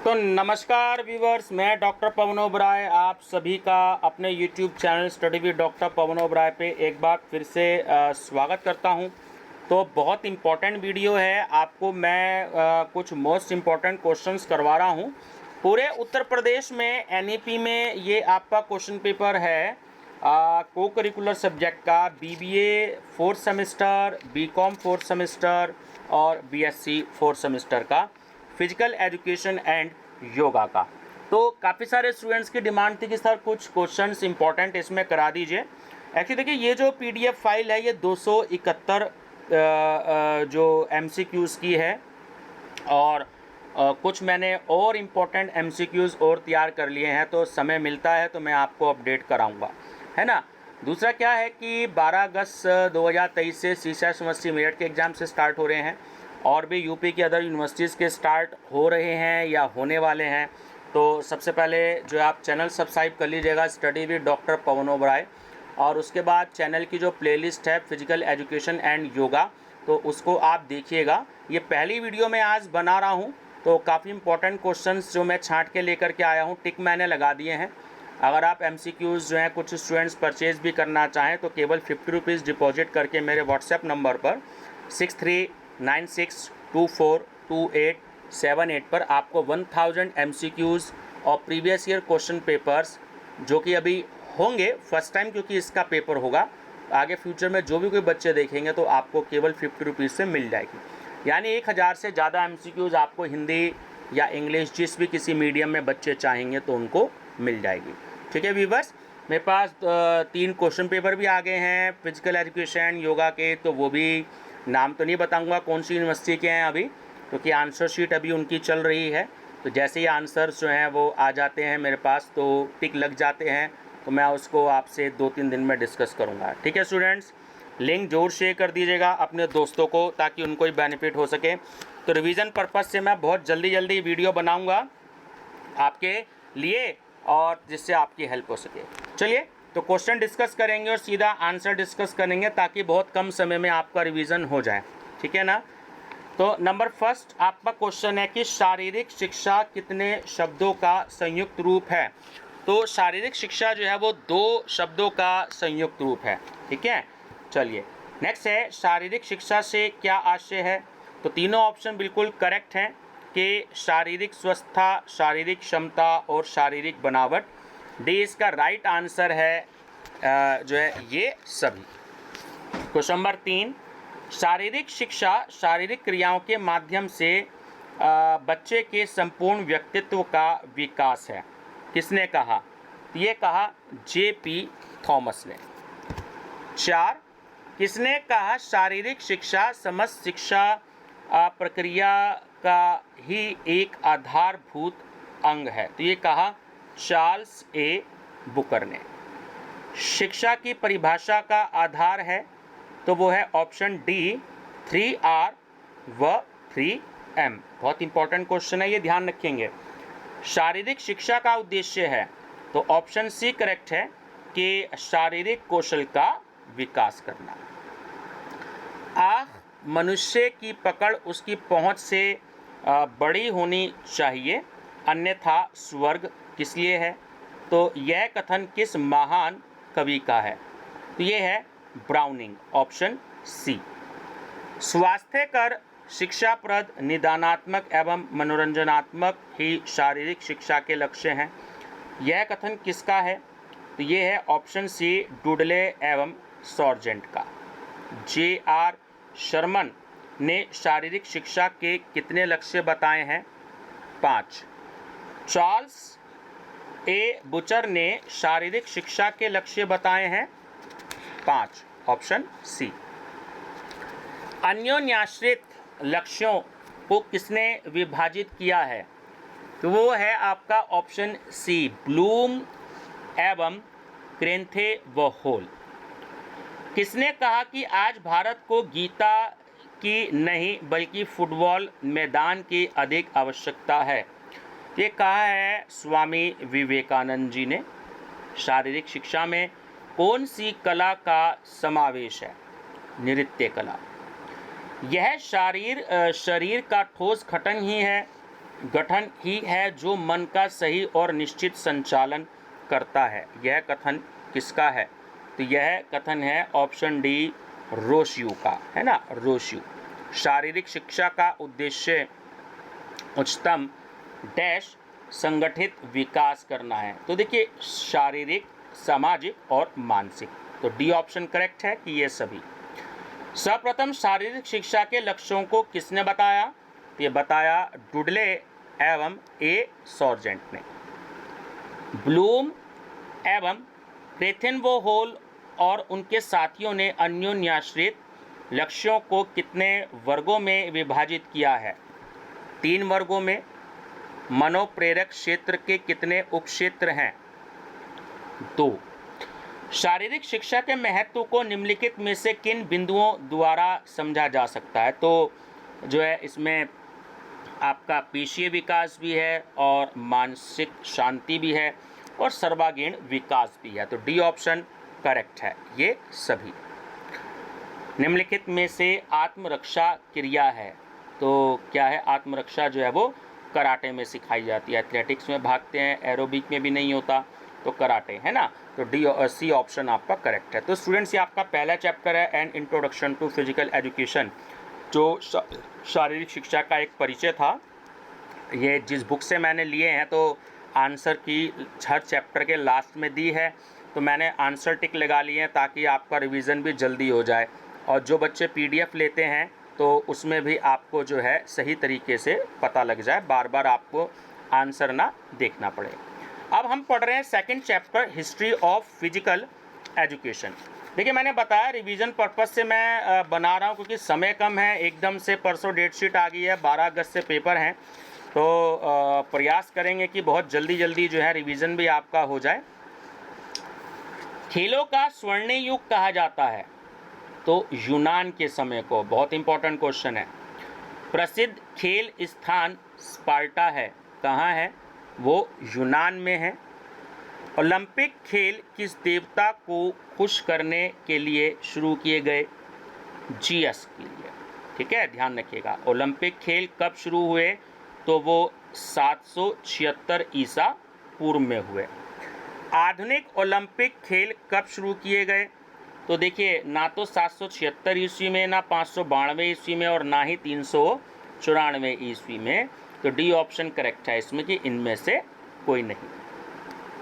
तो नमस्कार व्यूवर्स, मैं डॉक्टर पवन ओबराय आप सभी का अपने YouTube channel study with doctor Pawan Oberoi पे एक बार फिर से स्वागत करता हूं। तो बहुत इम्पोर्टेंट वीडियो है। आपको मैं कुछ मोस्ट इम्पोर्टेंट क्वेश्चंस करवा रहा हूं। पूरे उत्तर प्रदेश में एनईपी में ये आपका क्वेश्चन पेपर है को करिकुलर सब्जेक्ट का, BBA fourth semester, BCom fourth semester और बीएससी फोर्थ सेमेस्टर का, फिजिकल एजुकेशन एंड योगा का। तो काफ़ी सारे स्टूडेंट्स की डिमांड थी कि सर कुछ क्वेश्चंस इंपॉर्टेंट इसमें करा दीजिए। एक्चुअली देखिए, ये जो पीडीएफ फाइल है ये 271 जो एमसीक्यूज़ की है, और कुछ मैंने और इम्पोर्टेंट एमसीक्यूज़ और तैयार कर लिए हैं। तो समय मिलता है तो मैं आपको अपडेट कराऊंगा, है ना। दूसरा क्या है कि 12 अगस्त 2023 से सीसैट यूनिवर्सिटी मेरठ के एग्ज़ाम से स्टार्ट हो रहे हैं, और भी यूपी की अदर यूनिवर्सिटीज़ के स्टार्ट हो रहे हैं या होने वाले हैं। तो सबसे पहले जो आप चैनल सब्सक्राइब कर लीजिएगा study with doctor Pawan Oberoi, और उसके बाद चैनल की जो प्लेलिस्ट है फिजिकल एजुकेशन एंड योगा, तो उसको आप देखिएगा। ये पहली वीडियो मैं आज बना रहा हूँ, तो काफ़ी इंपॉर्टेंट क्वेश्चंस जो मैं छांट के लेकर के आया हूँ, टिक मैंने लगा दिए हैं। अगर आप एमसीक्यूज़ जो हैं कुछ स्टूडेंट्स परचेज़ भी करना चाहें तो केवल 50 रुपीज़ डिपॉजिट करके मेरे व्हाट्सएप नंबर पर 6396242878 पर आपको 1000 एमसीक्यूज़ और प्रीवियस ईयर क्वेश्चन पेपर्स, जो कि अभी होंगे फर्स्ट टाइम क्योंकि इसका पेपर होगा, आगे फ्यूचर में जो भी कोई बच्चे देखेंगे तो आपको केवल 50 रुपीज़ से मिल जाएगी। यानी 1000 से ज़्यादा एमसीक्यूज़ आपको हिंदी या इंग्लिश जिस भी किसी मीडियम में बच्चे चाहेंगे तो उनको मिल जाएगी। ठीक है व्यूवर्स, मेरे पास 3 क्वेश्चन पेपर भी आ गए हैं फिजिकल एजुकेशन योगा के। तो वो भी नाम तो नहीं बताऊंगा कौन सी यूनिवर्सिटी के हैं अभी, क्योंकि आंसर शीट अभी उनकी चल रही है। तो जैसे ही आंसर्स जो हैं वो आ जाते हैं मेरे पास, तो टिक लग जाते हैं, तो मैं उसको आपसे 2-3 दिन में डिस्कस करूंगा। ठीक है स्टूडेंट्स, लिंक जरूर शेयर कर दीजिएगा अपने दोस्तों को ताकि उनको ही बेनिफिट हो सके। तो रिवीजन पर्पज़ से मैं बहुत जल्दी वीडियो बनाऊँगा आपके लिए, और जिससे आपकी हेल्प हो सके। चलिए, तो क्वेश्चन डिस्कस करेंगे और सीधा आंसर डिस्कस करेंगे ताकि बहुत कम समय में आपका रिवीजन हो जाए। ठीक है ना। तो नंबर फर्स्ट आपका क्वेश्चन है कि शारीरिक शिक्षा कितने शब्दों का संयुक्त रूप है। तो शारीरिक शिक्षा जो है वो 2 शब्दों का संयुक्त रूप है। ठीक है, चलिए नेक्स्ट है, शारीरिक शिक्षा से क्या आशय है। तो तीनों ऑप्शन बिल्कुल करेक्ट हैं कि शारीरिक स्वस्थता, शारीरिक क्षमता और शारीरिक बनावट। डी इसका राइट आंसर है जो है ये सभी। क्वेश्चन नंबर 3, शारीरिक शिक्षा शारीरिक क्रियाओं के माध्यम से बच्चे के संपूर्ण व्यक्तित्व का विकास है। किसने कहा? ये कहा जेपी थॉमस ने। 4, किसने कहा शारीरिक शिक्षा समस्त शिक्षा प्रक्रिया का ही एक आधारभूत अंग है। तो ये कहा चार्ल्स ए बुकर ने। शिक्षा की परिभाषा का आधार है तो वो है ऑप्शन डी 3R व 3M। बहुत इंपॉर्टेंट क्वेश्चन है, ये ध्यान रखेंगे। शारीरिक शिक्षा का उद्देश्य है तो ऑप्शन सी करेक्ट है कि शारीरिक कौशल का विकास करना। मनुष्य की पकड़ उसकी पहुंच से बड़ी होनी चाहिए, अन्यथा स्वर्ग किस लिए है। तो यह कथन किस महान कवि का है। तो ये है ब्राउनिंग, ऑप्शन सी। स्वास्थ्यकर, शिक्षाप्रद, निदानात्मक एवं मनोरंजनात्मक ही शारीरिक शिक्षा के लक्ष्य हैं। यह कथन किसका है। तो ये है ऑप्शन सी डुडले एवं सॉर्जेंट का। J.R. शर्मन ने शारीरिक शिक्षा के कितने लक्ष्य बताए हैं। 5। चार्ल्स ए बुचर ने शारीरिक शिक्षा के लक्ष्य बताए हैं 5, ऑप्शन सी। अन्योन्याश्रित लक्ष्यों को किसने विभाजित किया है। तो वो है आपका ऑप्शन सी ब्लूम एवं क्रेन्थे व होल। किसने कहा कि आज भारत को गीता की नहीं बल्कि फुटबॉल मैदान की अधिक आवश्यकता है। ये कहा है स्वामी विवेकानंद जी ने। शारीरिक शिक्षा में कौन सी कला का समावेश है। नृत्य कला। यह शरीर का ठोस गठन ही है गठन ही है जो मन का सही और निश्चित संचालन करता है। यह कथन किसका है? तो यह कथन है ऑप्शन डी रोशियो का, है ना, रोशियो। शारीरिक शिक्षा का उद्देश्य उच्चतम डैश संगठित विकास करना है। तो देखिए शारीरिक, सामाजिक और मानसिक, तो डी ऑप्शन करेक्ट है कि ये सभी। सर्वप्रथम शारीरिक शिक्षा के लक्ष्यों को किसने बताया? तो ये बताया डुडले एवं ए सॉर्जेंट ने। ब्लूम एवं क्रेथेनवोहोल और उनके साथियों ने अन्योन्याश्रित लक्ष्यों को कितने वर्गों में विभाजित किया है? 3 वर्गों में। मनोप्रेरक क्षेत्र के कितने उपक्षेत्र हैं? 2। शारीरिक शिक्षा के महत्व को निम्नलिखित में से किन बिंदुओं द्वारा समझा जा सकता है? तो जो है इसमें आपका पेशीय विकास भी है और मानसिक शांति भी है और सर्वांगीण विकास भी है। तो डी ऑप्शन करेक्ट है ये सभी। निम्नलिखित में से आत्मरक्षा क्रिया है, तो क्या है? आत्मरक्षा जो है वो कराटे में सिखाई जाती है। एथलेटिक्स में भागते हैं, एरोबिक में भी नहीं होता, तो कराटे, है ना। तो डी सी ऑप्शन आपका करेक्ट है। तो स्टूडेंट्स ये आपका पहला चैप्टर है and introduction to physical education, जो शारीरिक शिक्षा का एक परिचय था। ये जिस बुक से मैंने लिए हैं तो आंसर की हर चैप्टर के लास्ट में दी है, तो मैंने आंसर टिक लगा लिए हैं ताकि आपका रिवीजन भी जल्दी हो जाए। और जो बच्चे PDF लेते हैं तो उसमें भी आपको जो है सही तरीके से पता लग जाए, बार बार आपको आंसर ना देखना पड़े। अब हम पढ़ रहे हैं second chapter history of physical education. देखिए मैंने बताया रिवीजन पर्पस से मैं बना रहा हूँ क्योंकि समय कम है, एकदम से परसों डेट शीट आ गई है, 12 अगस्त से पेपर हैं, तो प्रयास करेंगे कि बहुत जल्दी जल्दी जो है रिवीजन भी आपका हो जाए। खेलों का स्वर्ण युग कहा जाता है, तो यूनान के समय को, बहुत इंपॉर्टेंट क्वेश्चन है। प्रसिद्ध खेल स्थान स्पार्टा है, कहाँ है? वो यूनान में है। ओलंपिक खेल किस देवता को खुश करने के लिए शुरू किए गए? जीएस के लिए, ठीक है, ध्यान रखिएगा। ओलंपिक खेल कब शुरू हुए? तो वो 776 ईसा पूर्व में हुए। आधुनिक ओलंपिक खेल कब शुरू किए गए? तो देखिए ना तो 776 ईस्वी में, ना 592 ईस्वी में और ना ही 394 ईस्वी में। तो डी ऑप्शन करेक्ट है इसमें कि इनमें से कोई नहीं,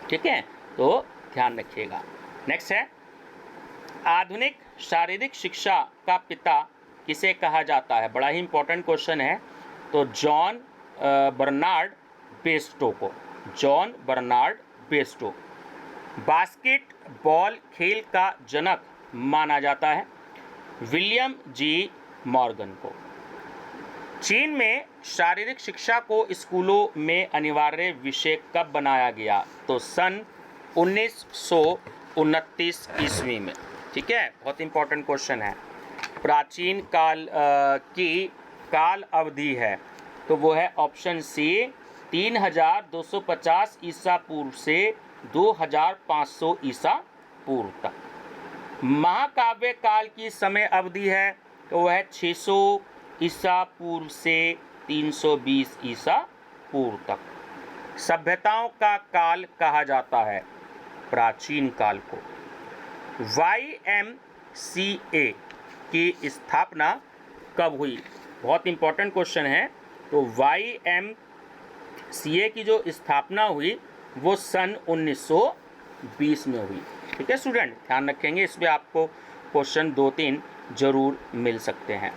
ठीक है, तो ध्यान रखिएगा। नेक्स्ट है आधुनिक शारीरिक शिक्षा का पिता किसे कहा जाता है? बड़ा ही इंपॉर्टेंट क्वेश्चन है। तो जॉन बर्नार्ड बेस्टो को, जॉन बर्नार्ड बेस्टो। बास्केटबॉल खेल का जनक माना जाता है विलियम जी मॉर्गन को। चीन में शारीरिक शिक्षा को स्कूलों में अनिवार्य विषय कब बनाया गया? तो सन 1929 ईस्वी में, ठीक है, बहुत इंपॉर्टेंट क्वेश्चन है। प्राचीन काल की काल अवधि है, तो वो है ऑप्शन सी 3250 ईसा पूर्व से 2500 ईसा पूर्व तक। महाकाव्य काल की समय अवधि है, तो वह है 600 ईसा पूर्व से 320 ईसा पूर्व तक। सभ्यताओं का काल कहा जाता है प्राचीन काल को। YMCA की स्थापना कब हुई? बहुत इंपॉर्टेंट क्वेश्चन है। तो YMCA की जो स्थापना हुई वो सन 1920 में हुई, ठीक है स्टूडेंट, ध्यान रखेंगे, इसमें आपको क्वेश्चन 2-3 जरूर मिल सकते हैं।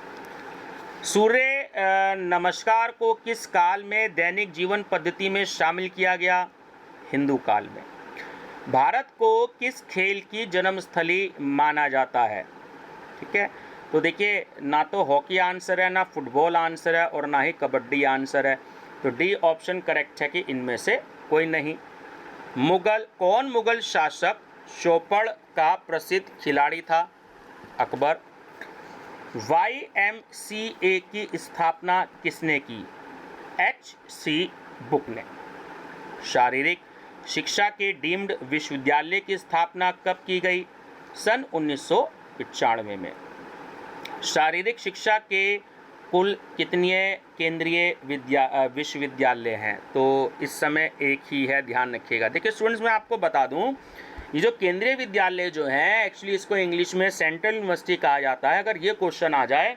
सूर्य नमस्कार को किस काल में दैनिक जीवन पद्धति में शामिल किया गया? हिंदू काल में। भारत को किस खेल की जन्मस्थली माना जाता है? ठीक है, तो देखिए ना तो हॉकी आंसर है, ना फुटबॉल आंसर है और ना ही कबड्डी आंसर है। तो डी ऑप्शन करेक्ट है कि इनमें से कोई नहीं। कौन मुगल शासक चौपड़ का प्रसिद्ध खिलाड़ी था? अकबर। YMCA की स्थापना किसने की? HC बुक ने। शारीरिक शिक्षा के डीम्ड विश्वविद्यालय की स्थापना कब की गई? सन 1995 में। शारीरिक शिक्षा के कुल कितने केंद्रीय विश्वविद्यालय हैं? तो इस समय एक ही है, ध्यान रखिएगा। देखिए स्टूडेंट्स, मैं आपको बता दूं, ये जो केंद्रीय विद्यालय जो हैं, एक्चुअली इसको इंग्लिश में सेंट्रल यूनिवर्सिटी कहा जाता है। अगर ये क्वेश्चन आ जाए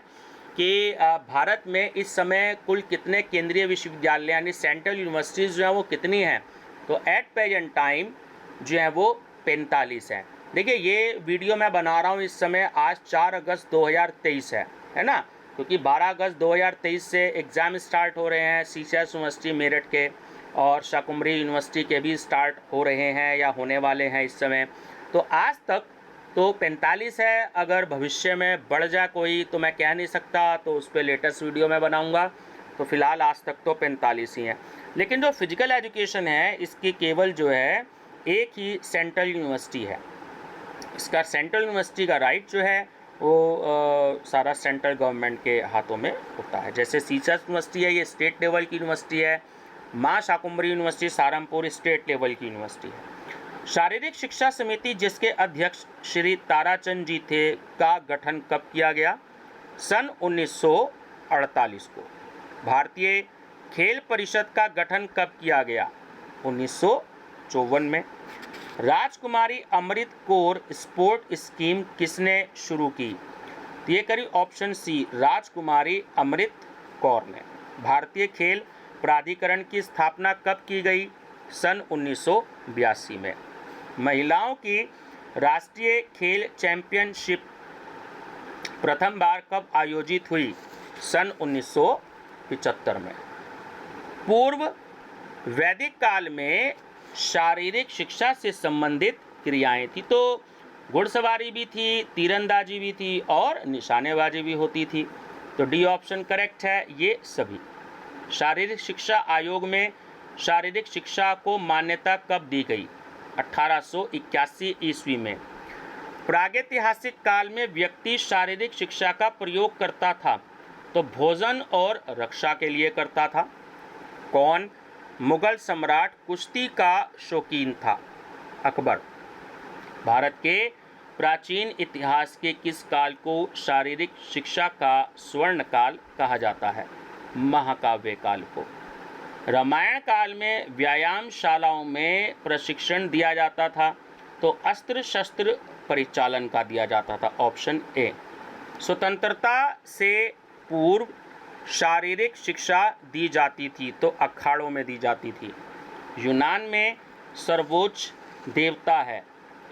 कि भारत में इस समय कुल कितने केंद्रीय विश्वविद्यालय यानी सेंट्रल यूनिवर्सिटीज़ जो हैं वो कितनी हैं, तो एट प्रेजेंट टाइम जो है वो 45 हैं। देखिए ये वीडियो मैं बना रहा हूँ इस समय, आज 4 अगस्त 2023 है ना, क्योंकि 12 अगस्त 2023 से एग्ज़ाम स्टार्ट हो रहे हैं सीसीएस यूनिवर्सिटी मेरठ के, और शाकुंभरी यूनिवर्सिटी के भी स्टार्ट हो रहे हैं या होने वाले हैं इस समय। तो आज तक तो 45 है, अगर भविष्य में बढ़ जाए कोई तो मैं कह नहीं सकता, तो उस पर लेटेस्ट वीडियो मैं बनाऊंगा। तो फिलहाल आज तक तो 45 ही हैं। लेकिन जो फिजिकल एजुकेशन है इसकी केवल जो है एक ही सेंट्रल यूनिवर्सिटी है। इसका सेंट्रल यूनिवर्सिटी का राइट जो है वो सारा सेंट्रल गवर्नमेंट के हाथों में होता है। जैसे सीसीएस यूनिवर्सिटी है, ये स्टेट लेवल की यूनिवर्सिटी है। माँ Shakumbhari university Saharanpur state level की यूनिवर्सिटी है। शारीरिक शिक्षा समिति जिसके अध्यक्ष श्री ताराचंद जी थे का गठन कब किया गया? सन 1948 को। भारतीय खेल परिषद का गठन कब किया गया? 1954 में। राजकुमारी अमृत कौर स्पोर्ट स्कीम किसने शुरू की? तो ये करी ऑप्शन सी, राजकुमारी अमृत कौर ने। भारतीय खेल प्राधिकरण की स्थापना कब की गई? सन 1982 में। महिलाओं की राष्ट्रीय खेल चैंपियनशिप प्रथम बार कब आयोजित हुई? सन 1975 में। पूर्व वैदिक काल में शारीरिक शिक्षा से संबंधित क्रियाएं थी, तो घुड़सवारी भी थी, तीरंदाजी भी थी और निशानेबाजी भी होती थी। तो डी ऑप्शन करेक्ट है ये सभी। शारीरिक शिक्षा आयोग में शारीरिक शिक्षा को मान्यता कब दी गई? 1881 ईस्वी में। प्रागैतिहासिक काल में व्यक्ति शारीरिक शिक्षा का प्रयोग करता था, तो भोजन और रक्षा के लिए करता था। कौन मुगल सम्राट कुश्ती का शौकीन था? अकबर। भारत के प्राचीन इतिहास के किस काल को शारीरिक शिक्षा का स्वर्ण काल कहा जाता है? महाकाव्य काल को। रामायण काल में व्यायामशालाओं में प्रशिक्षण दिया जाता था, तो अस्त्र शस्त्र परिचालन का दिया जाता था। Option A. स्वतंत्रता से पूर्व शारीरिक शिक्षा दी जाती थी, तो अखाड़ों में दी जाती थी। यूनान में सर्वोच्च देवता है,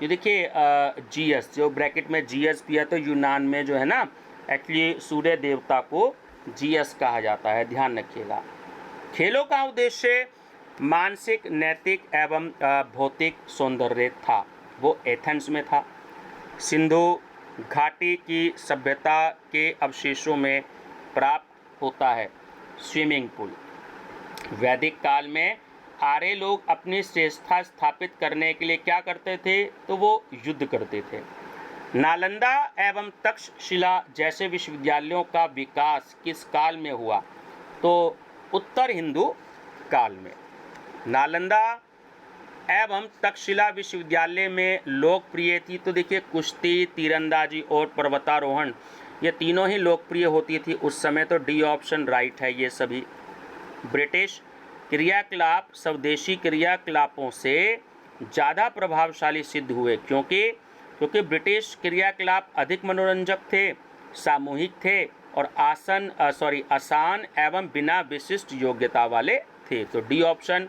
ये देखिए जीएस, जो ब्रैकेट में जीएस भी है, तो यूनान में जो है ना एक्चुअली सूर्य देवता को जीएस कहा जाता है, ध्यान रखिएगा। खेलों का उद्देश्य मानसिक, नैतिक एवं भौतिक सौंदर्य था, वो एथेंस में था। सिंधु घाटी की सभ्यता के अवशेषों में प्राप्त होता है स्विमिंग पूल। वैदिक काल में आर्य लोग अपनी श्रेष्ठता स्थापित करने के लिए क्या करते थे? तो वो युद्ध करते थे। नालंदा एवं तक्षशिला जैसे विश्वविद्यालयों का विकास किस काल में हुआ? तो उत्तर हिंदू काल में। नालंदा एवं तक्षशिला विश्वविद्यालय में लोकप्रिय थी, तो देखिए कुश्ती, तीरंदाजी और पर्वतारोहण, ये तीनों ही लोकप्रिय होती थी उस समय, तो डी ऑप्शन राइट है ये सभी। ब्रिटिश क्रियाकलाप स्वदेशी क्रियाकलापों से ज़्यादा प्रभावशाली सिद्ध हुए, क्योंकि ब्रिटिश क्रियाकलाप अधिक मनोरंजक थे, सामूहिक थे और आसान एवं बिना विशिष्ट योग्यता वाले थे। तो डी ऑप्शन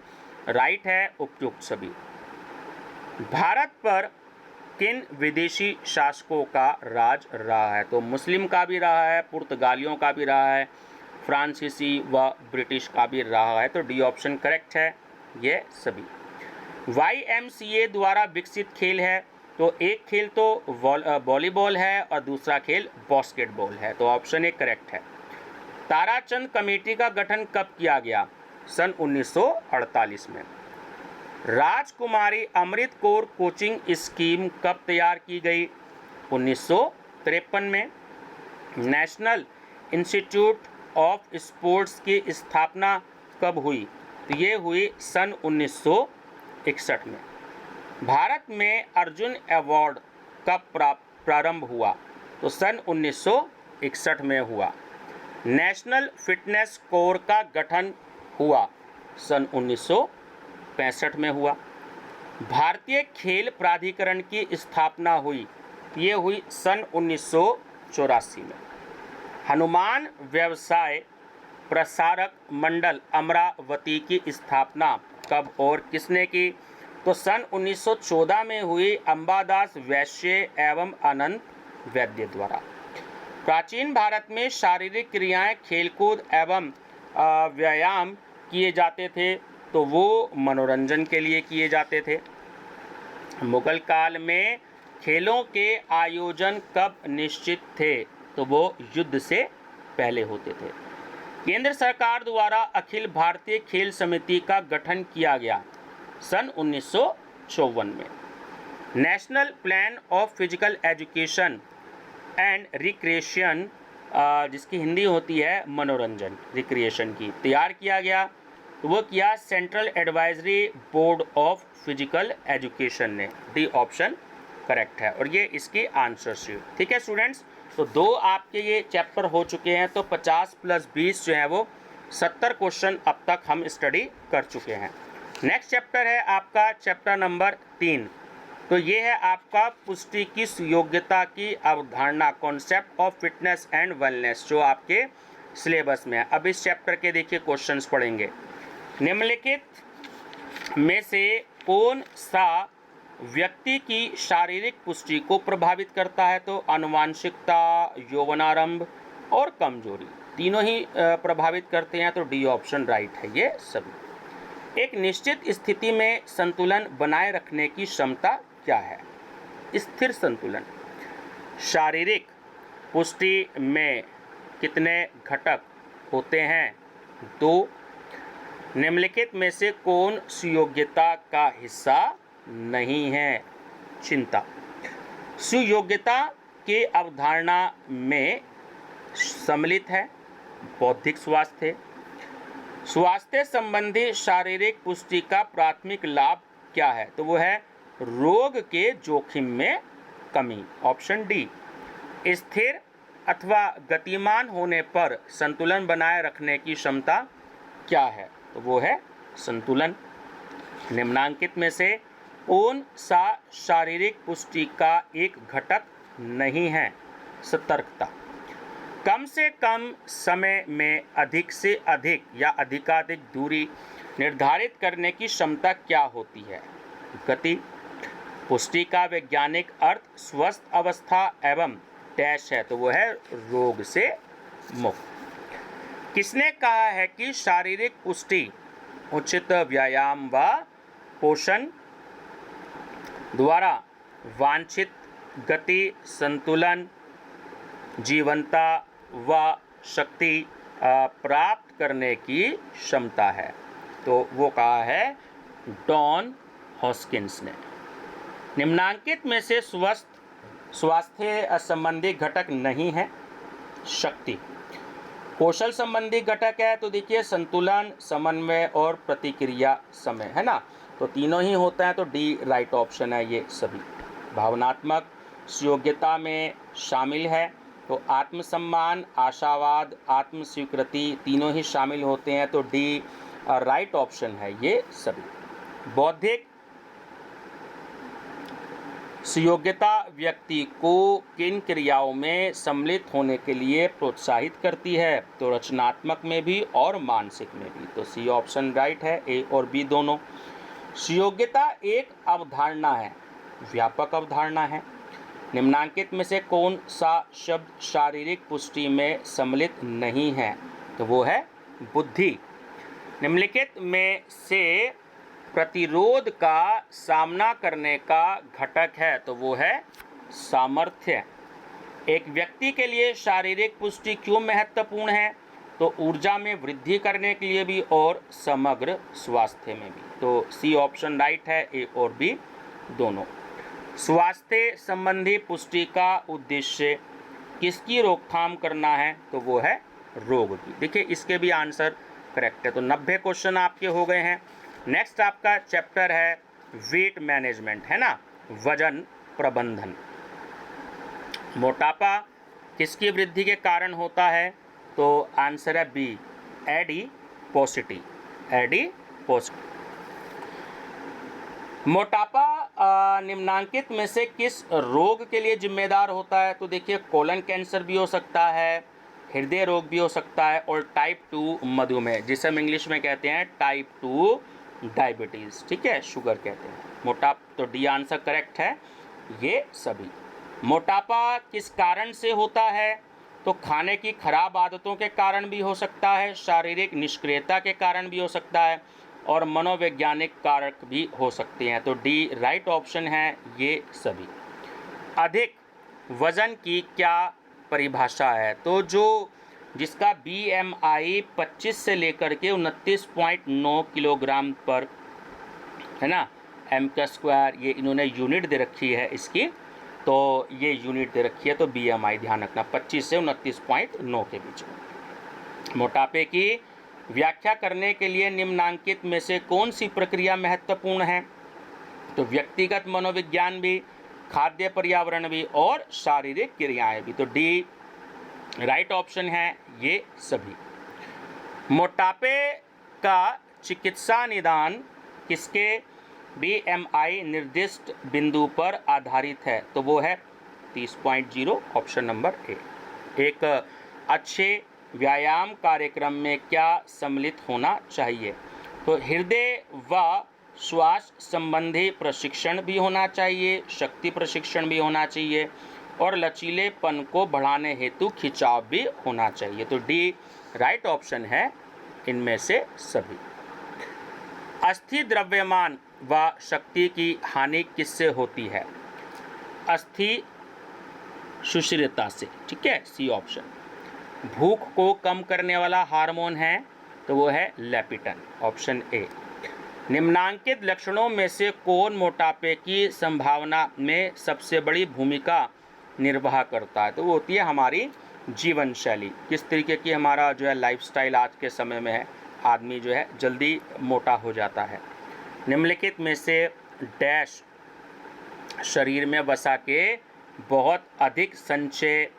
राइट है उपयुक्त सभी। भारत पर किन विदेशी शासकों का राज रहा है? तो मुस्लिम का भी रहा है, पुर्तगालियों का भी रहा है, फ्रांसीसी व ब्रिटिश का भी रहा है, तो डी ऑप्शन करेक्ट है ये सभी। YMCA द्वारा विकसित खेल है, तो एक खेल तो वॉलीबॉल है और दूसरा खेल बास्केटबॉल है, तो ऑप्शन ए करेक्ट है। ताराचंद कमेटी का गठन कब किया गया? सन 1948 में। राजकुमारी अमृत कौर कोचिंग स्कीम कब तैयार की गई? 1953 में। नेशनल इंस्टीट्यूट ऑफ स्पोर्ट्स की स्थापना कब हुई? तो ये हुई सन 1961 में। भारत में अर्जुन अवार्ड कब प्रारंभ हुआ? तो सन 1961 में हुआ। नेशनल फिटनेस कोर का गठन हुआ सन 1965 में हुआ। भारतीय खेल प्राधिकरण की स्थापना हुई, ये हुई सन 1984 में। हनुमान व्यवसाय प्रसारक मंडल अमरावती की स्थापना कब और किसने की? तो सन 1914 में हुई अंबादास वैश्य एवं अनंत वैद्य द्वारा। प्राचीन भारत में शारीरिक क्रियाएं, खेलकूद एवं व्यायाम किए जाते थे, तो वो मनोरंजन के लिए किए जाते थे। मुगल काल में खेलों के आयोजन कब निश्चित थे? तो वो युद्ध से पहले होते थे। केंद्र सरकार द्वारा अखिल भारतीय खेल समिति का गठन किया गया सन 1954 में। National plan of physical education and recreation, जिसकी हिंदी होती है मनोरंजन, रिक्रिएशन की, तैयार किया गया, तो वो किया central advisory board of physical education ने। डी ऑप्शन करेक्ट है और ये इसकी आंसर शीट। ठीक है स्टूडेंट्स, तो 2 आपके ये चैप्टर हो चुके हैं, तो 50 + 20 जो है वो 70 क्वेश्चन अब तक हम स्टडी कर चुके हैं। नेक्स्ट चैप्टर है आपका चैप्टर नंबर 3, तो ये है आपका पुष्टि की सुयोग्यता की अवधारणा, concept of fitness and wellness, जो आपके सिलेबस में है। अब इस चैप्टर के देखिए क्वेश्चंस पढ़ेंगे। निम्नलिखित में से कौन सा व्यक्ति की शारीरिक पुष्टि को प्रभावित करता है? तो आनुवांशिकता, यौवनारंभ और कमजोरी, तीनों ही प्रभावित करते हैं, तो डी ऑप्शन राइट है ये सभी। एक निश्चित स्थिति में संतुलन बनाए रखने की क्षमता क्या है? स्थिर संतुलन। शारीरिक पुष्टि में कितने घटक होते हैं? 2। निम्नलिखित में से कौन सुयोग्यता का हिस्सा नहीं है? चिंता। सुयोग्यता की अवधारणा में सम्मिलित है बौद्धिक स्वास्थ्य। स्वास्थ्य संबंधी शारीरिक पुष्टि का प्राथमिक लाभ क्या है? तो वो है रोग के जोखिम में कमी, ऑप्शन डी। स्थिर अथवा गतिमान होने पर संतुलन बनाए रखने की क्षमता क्या है? तो वो है संतुलन। निम्नांकित में से कौन सा शारीरिक पुष्टि का एक घटक नहीं है? सतर्कता। कम से कम समय में अधिक से अधिक या अधिकाधिक दूरी निर्धारित करने की क्षमता क्या होती है? गति। पुष्टि का वैज्ञानिक अर्थ स्वस्थ अवस्था एवं डैश है, तो वो है रोग से मुक्त। किसने कहा है कि शारीरिक पुष्टि उचित व्यायाम व पोषण द्वारा वांछित गति, संतुलन, जीवंता व शक्ति प्राप्त करने की क्षमता है? तो वो कहा है डॉन हॉस्किंस ने। निम्नांकित में से स्वास्थ्य संबंधी घटक नहीं है? शक्ति। कौशल संबंधी घटक है, तो देखिए संतुलन, समन्वय और प्रतिक्रिया समय, है ना, तो तीनों ही होता है, तो डी राइट ऑप्शन है ये सभी। भावनात्मक सुयोग्यता में शामिल है, तो आत्मसम्मान, आशावाद, आत्मस्वीकृति तीनों ही शामिल होते हैं, तो डी राइट ऑप्शन है ये सभी। बौद्धिक सुयोग्यता व्यक्ति को किन क्रियाओं में सम्मिलित होने के लिए प्रोत्साहित करती है? तो रचनात्मक में भी और मानसिक में भी, तो सी ऑप्शन राइट है, ए और बी दोनों। सुयोग्यता एक अवधारणा है, व्यापक अवधारणा है। निम्नांकित में से कौन सा शब्द शारीरिक पुष्टि में सम्मिलित नहीं है? तो वो है बुद्धि। निम्नलिखित में से प्रतिरोध का सामना करने का घटक है? तो वो है सामर्थ्य। एक व्यक्ति के लिए शारीरिक पुष्टि क्यों महत्वपूर्ण है? तो ऊर्जा में वृद्धि करने के लिए भी और समग्र स्वास्थ्य में भी, तो सी ऑप्शन राइट है, ए और बी दोनों। स्वास्थ्य संबंधी पुष्टि का उद्देश्य किसकी रोकथाम करना है? तो वो है रोग की। देखिए इसके भी आंसर करेक्ट है, तो 90 क्वेश्चन आपके हो गए हैं। नेक्स्ट आपका चैप्टर है वेट मैनेजमेंट, है ना, वजन प्रबंधन। मोटापा किसकी वृद्धि के कारण होता है? तो आंसर है बी, एडिपोसिटी। एडिपोसिटी। मोटापा निम्नांकित में से किस रोग के लिए जिम्मेदार होता है? तो देखिए, कोलन कैंसर भी हो सकता है, हृदय रोग भी हो सकता है, और टाइप 2 मधुमेह, जिसे हम इंग्लिश में कहते हैं टाइप 2 डायबिटीज़, ठीक है, शुगर कहते हैं। तो डी आंसर करेक्ट है, ये सभी। मोटापा किस कारण से होता है? तो खाने की खराब आदतों के कारण भी हो सकता है, शारीरिक निष्क्रियता के कारण भी हो सकता है, और मनोवैज्ञानिक कारक भी हो सकते हैं। तो डी राइट ऑप्शन है, ये सभी। अधिक वजन की क्या परिभाषा है? तो जिसका BMI 25 से लेकर के 29.9 किलोग्राम पर, है ना, एम का स्क्वायर, ये इन्होंने यूनिट दे रखी है इसकी, तो ये यूनिट दे रखी है, तो BMI ध्यान रखना 25 से 29.9 के बीच में। मोटापे की व्याख्या करने के लिए निम्नांकित में से कौन सी प्रक्रिया महत्वपूर्ण है? तो व्यक्तिगत मनोविज्ञान भी, खाद्य पर्यावरण भी, और शारीरिक क्रियाएं भी। तो डी राइट ऑप्शन है, ये सभी। मोटापे का चिकित्सा निदान किसके BMI निर्दिष्ट बिंदु पर आधारित है? तो वो है 30.0, ऑप्शन नंबर ए। एक अच्छे व्यायाम कार्यक्रम में क्या सम्मिलित होना चाहिए? तो हृदय व श्वास संबंधी प्रशिक्षण भी होना चाहिए, शक्ति प्रशिक्षण भी होना चाहिए, और लचीलेपन को बढ़ाने हेतु खिंचाव भी होना चाहिए। तो डी राइट ऑप्शन है, इनमें से सभी। अस्थि द्रव्यमान व शक्ति की हानि किससे होती है? अस्थि सुषिरता से, ठीक है, सी ऑप्शन। भूख को कम करने वाला हार्मोन है, तो वो है लेपिटन, ऑप्शन ए। निम्नांकित लक्षणों में से कौन मोटापे की संभावना में सबसे बड़ी भूमिका निर्वाह करता है? तो वो होती है हमारी जीवन शैली, किस तरीके की हमारा जो है लाइफस्टाइल आज के समय में है, आदमी जो है जल्दी मोटा हो जाता है। निम्नलिखित में से डैश शरीर में वसा के बहुत अधिक संचय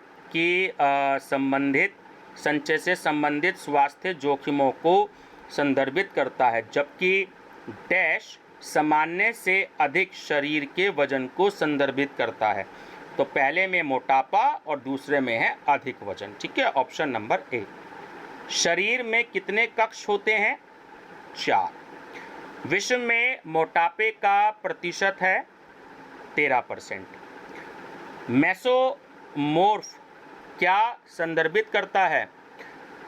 से संबंधित स्वास्थ्य जोखिमों को संदर्भित करता है, जबकि डैश सामान्य से अधिक शरीर के वजन को संदर्भित करता है। तो पहले में मोटापा और दूसरे में है अधिक वजन, ठीक है, ऑप्शन नंबर ए। शरीर में कितने कक्ष होते हैं? 4। विश्व में मोटापे का प्रतिशत है 13%। मेसोमोर्फ क्या संदर्भित करता है?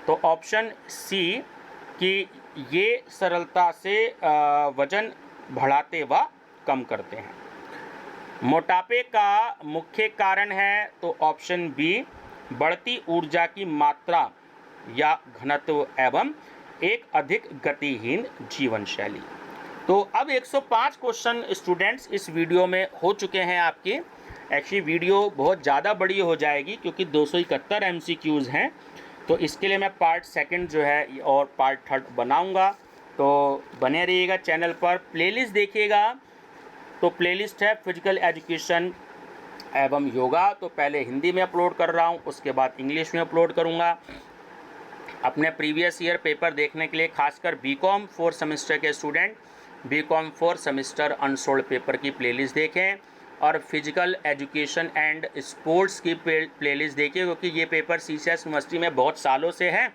तो ऑप्शन सी कि ये सरलता से वजन बढ़ाते व कम करते हैं। मोटापे का मुख्य कारण है, तो ऑप्शन बी बढ़ती ऊर्जा की मात्रा या घनत्व एवं एक अधिक गतिहीन जीवन शैली। तो अब 105 क्वेश्चन स्टूडेंट्स इस वीडियो में हो चुके हैं आपके। एक्चुअली वीडियो बहुत ज़्यादा बड़ी हो जाएगी क्योंकि 271 MCQs हैं, तो इसके लिए मैं पार्ट 2 जो है और पार्ट 3 बनाऊंगा। तो बने रहिएगा चैनल पर, प्लेलिस्ट देखिएगा। तो प्लेलिस्ट है फिजिकल एजुकेशन एवं योगा, तो पहले हिंदी में अपलोड कर रहा हूँ, उसके बाद इंग्लिश में अपलोड करूँगा। अपने प्रीवियस ईयर पेपर देखने के लिए खासकर BCom 4 सेमेस्टर के student BCom 4 semester unsold paper की प्लेलिस्ट देखें, और फिजिकल एजुकेशन एंड स्पोर्ट्स की प्लेलिस्ट देखिए, क्योंकि ये पेपर CCS यूनिवर्सिटी में बहुत सालों से है।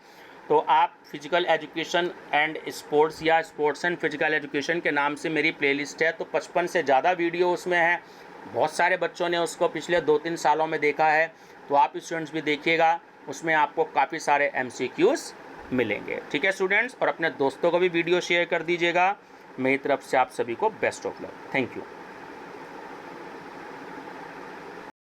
तो आप फिजिकल एजुकेशन एंड स्पोर्ट्स या स्पोर्ट्स एंड फिजिकल एजुकेशन के नाम से मेरी प्लेलिस्ट है, तो 55 से ज़्यादा वीडियो उसमें है। बहुत सारे बच्चों ने उसको पिछले 2-3 सालों में देखा है, तो आप स्टूडेंट्स भी देखिएगा, उसमें आपको काफ़ी सारे MCQs मिलेंगे, ठीक है स्टूडेंट्स। और अपने दोस्तों को भी वीडियो शेयर कर दीजिएगा। मेरी तरफ से आप सभी को best of luck. Thank you.